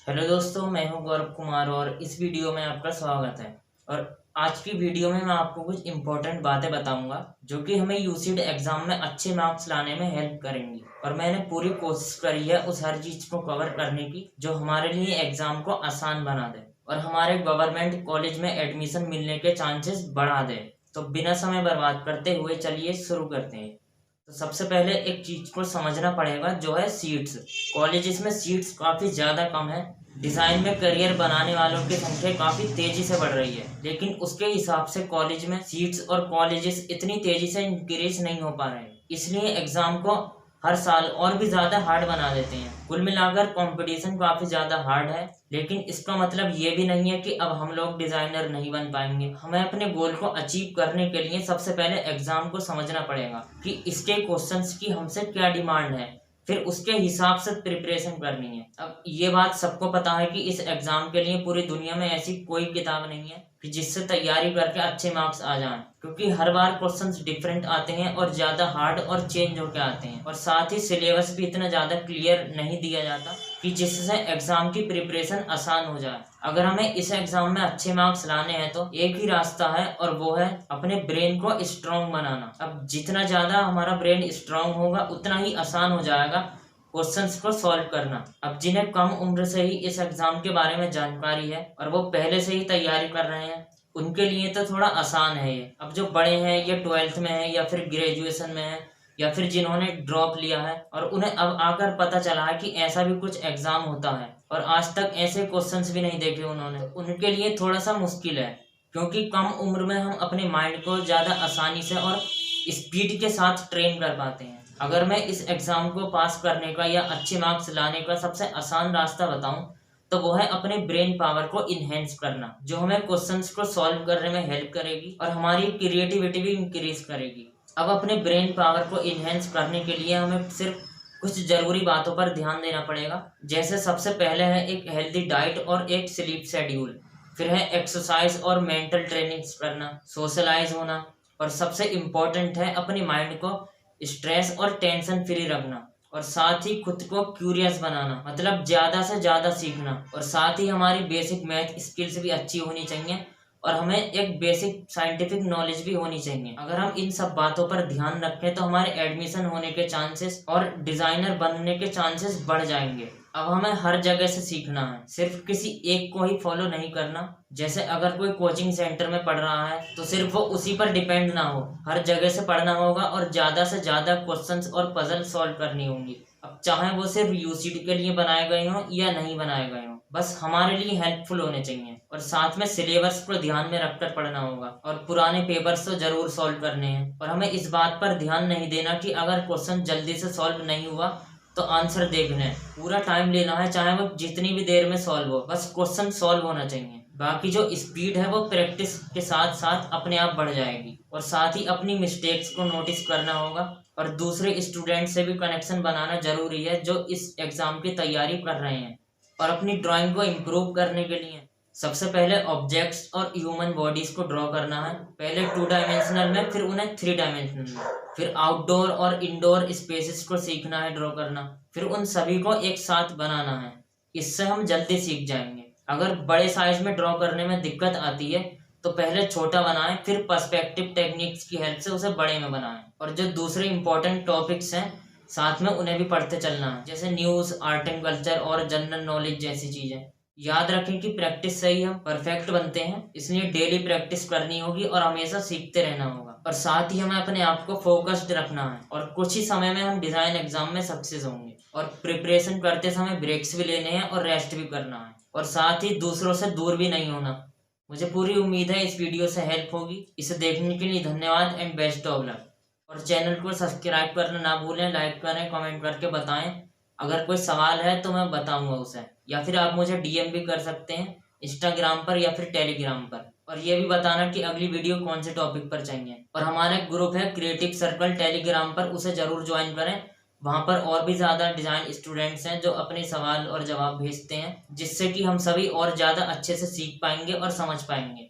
Hello दोस्तों, मैं हूं गौरव कुमार और इस वीडियो में आपका स्वागत है। और आज की वीडियो में मैं आपको कुछ इम्पोर्टेंट बातें बताऊंगा जो कि हमें यूसीड एग्जाम में अच्छे मार्क्स लाने में हेल्प करेंगी। और मैंने पूरी कोशिश करी है उस हर चीज को कवर करने की जो हमारे लिए एग्जाम को आसान बना दे और हमारे गवर्नमेंट कॉलेज में एडमिशन मिलने के चांसेस बढ़ा दे। तो बिना समय बर्बाद करते हुए चलिए शुरू करते हैं। तो सबसे पहले एक चीज को समझना पड़ेगा जो है सीट्स। कॉलेजेस में सीट्स काफी ज्यादा कम है। डिजाइन में करियर बनाने वालों की संख्या काफी तेजी से बढ़ रही है, लेकिन उसके हिसाब से कॉलेज में सीट्स और कॉलेजेस इतनी तेजी से इंक्रीज नहीं हो पा रहे हैं। इसलिए एग्जाम को हर साल और भी ज्यादा हार्ड बना देते हैं। कुल मिलाकर कंपटीशन काफी ज्यादा हार्ड है, लेकिन इसका मतलब ये भी नहीं है कि अब हम लोग डिजाइनर नहीं बन पाएंगे। हमें अपने गोल को अचीव करने के लिए सबसे पहले एग्जाम को समझना पड़ेगा कि इसके क्वेश्चंस की हमसे क्या डिमांड है, फिर उसके हिसाब से प्रिपरेशन करनी है। अब ये बात सबको पता है कि इस एग्जाम के लिए पूरी दुनिया में ऐसी कोई किताब नहीं है कि जिससे तैयारी करके अच्छे मार्क्स आ जाएं, क्योंकि हर बार क्वेश्चंस डिफरेंट आते हैं और ज़्यादा हार्ड और चेंज होकर आते हैं। और साथ ही सिलेबस भी इतना ज़्यादा क्लियर नहीं दिया जाता कि जिससे एग्जाम की प्रिपरेशन आसान हो जाए। अगर हमें इस एग्जाम में अच्छे मार्क्स लाने हैं तो एक ही रास्ता है और वो है अपने ब्रेन को स्ट्रांग बनाना। अब जितना ज़्यादा हमारा ब्रेन स्ट्रांग होगा उतना ही आसान हो जाएगा क्वेश्चंस को सॉल्व करना। अब जिन्हें कम उम्र से ही इस एग्जाम के बारे में जानकारी है और वो पहले से ही तैयारी कर रहे हैं, उनके लिए तो थोड़ा आसान है ये। अब जो बड़े हैं, ये 12th में है या फिर ग्रेजुएशन में है या फिर जिन्होंने ड्रॉप लिया है और उन्हें अब आकर पता चला है कि ऐसा भी कुछ एग्जाम होता है और आज तक ऐसे क्वेश्चंस भी नहीं देखे उन्होंने, तो उनके लिए थोड़ा सा मुश्किल है, क्योंकि कम उम्र में हम अपने माइंड को ज़्यादा आसानी से और स्पीड के साथ ट्रेन कर पाते हैं। अगर मैं इस एग्जाम को पास करने का या अच्छे मार्क्स लाने का सबसे आसान रास्ता बताऊं तो वो है अपने ब्रेन पावर को इन्हेंस करना, जो हमें क्वेश्चंस को सॉल्व करने में हेल्प करेगी और हमारी क्रिएटिविटी भी इंक्रीज करेगी। अब अपने ब्रेन पावर को इन्हेंस करने के लिए हमें सिर्फ कुछ जरूरी बातों पर ध्यान देना पड़ेगा। जैसे सबसे पहले है एक हेल्दी डाइट और एक स्लीप शेड्यूल, फिर है एक्सरसाइज और मेंटल ट्रेनिंग्स करना, सोशलाइज होना, और सबसे इम्पोर्टेंट है अपनी माइंड को स्ट्रेस और टेंशन फ्री रखना, और साथ ही खुद को क्यूरियस बनाना, मतलब ज़्यादा से ज़्यादा सीखना। और साथ ही हमारी बेसिक मैथ स्किल्स भी अच्छी होनी चाहिए और हमें एक बेसिक साइंटिफिक नॉलेज भी होनी चाहिए। अगर हम इन सब बातों पर ध्यान रखें तो हमारे एडमिशन होने के चांसेस और डिज़ाइनर बनने के चांसेस बढ़ जाएंगे। अब हमें हर जगह से सीखना है, सिर्फ किसी एक को ही फॉलो नहीं करना। जैसे अगर कोई कोचिंग सेंटर में पढ़ रहा है तो सिर्फ वो उसी पर डिपेंड ना हो, हर जगह से पढ़ना होगा और ज़्यादा से ज़्यादा क्वेश्चंस और पजल सॉल्व करनी होंगी। अब चाहे वो सिर्फ यूसीडी के लिए बनाए गए हों या नहीं बनाए गए हों, बस हमारे लिए हेल्पफुल होने चाहिए। और साथ में सिलेबस को ध्यान में रखकर पढ़ना होगा और पुराने पेपर्स तो जरूर सॉल्व करने हैं। और हमें इस बात पर ध्यान नहीं देना कि अगर क्वेश्चन जल्दी से सॉल्व नहीं हुआ तो आंसर देखना है, पूरा टाइम लेना है, चाहे वो जितनी भी देर में सॉल्व हो, बस क्वेश्चन सॉल्व होना चाहिए। बाकी जो स्पीड है वो प्रैक्टिस के साथ साथ अपने आप बढ़ जाएगी। और साथ ही अपनी मिस्टेक्स को नोटिस करना होगा और दूसरे स्टूडेंट से भी कनेक्शन बनाना जरूरी है जो इस एग्जाम की तैयारी कर रहे हैं। और अपनी ड्राइंग को इम्प्रूव करने के लिए सबसे पहले ऑब्जेक्ट्स और ह्यूमन बॉडीज को ड्रॉ करना है, पहले 2 डायमेंशनल में, फिर उन्हें 3 डायमेंशनल में, फिर आउटडोर और इंडोर स्पेसेस को सीखना है ड्रॉ करना, फिर उन सभी को एक साथ बनाना है। इससे हम जल्दी सीख जाएंगे। अगर बड़े साइज में ड्रॉ करने में दिक्कत आती है तो पहले छोटा बनाएं, फिर पर्सपेक्टिव टेक्निक्स की हेल्प से उसे बड़े में बनाएं। और जो दूसरे इंपॉर्टेंट टॉपिक्स हैं साथ में उन्हें भी पढ़ते चलना है, जैसे न्यूज़, आर्ट एंड कल्चर और जनरल नॉलेज जैसी चीज़ें। याद रखें कि प्रैक्टिस से ही हम परफेक्ट बनते हैं, इसलिए डेली प्रैक्टिस करनी होगी और हमेशा सीखते रहना होगा। और साथ ही हमें अपने आप को फोकस्ड रखना है और कुछ ही समय में हम डिज़ाइन एग्जाम में सक्सेस होंगे। और प्रिपरेशन करते समय ब्रेक्स भी लेने हैं और रेस्ट भी करना है, और साथ ही दूसरों से दूर भी नहीं होना। मुझे पूरी उम्मीद है इस वीडियो से हेल्प होगी। इसे देखने के लिए धन्यवाद एंड बेस्ट ऑफ लक। और चैनल को सब्सक्राइब करना ना भूलें, लाइक करें, कमेंट करके बताएं। अगर कोई सवाल है तो मैं बताऊंगा उसे, या फिर आप मुझे डीएम भी कर सकते हैं इंस्टाग्राम पर या फिर टेलीग्राम पर। और ये भी बताना कि अगली वीडियो कौन से टॉपिक पर चाहिए। और हमारा एक ग्रुप है क्रिएटिव सर्कल टेलीग्राम पर, उसे जरूर ज्वाइन करें। वहाँ पर और भी ज़्यादा डिज़ाइन स्टूडेंट्स हैं जो अपने सवाल और जवाब भेजते हैं, जिससे कि हम सभी और ज़्यादा अच्छे से सीख पाएंगे और समझ पाएंगे।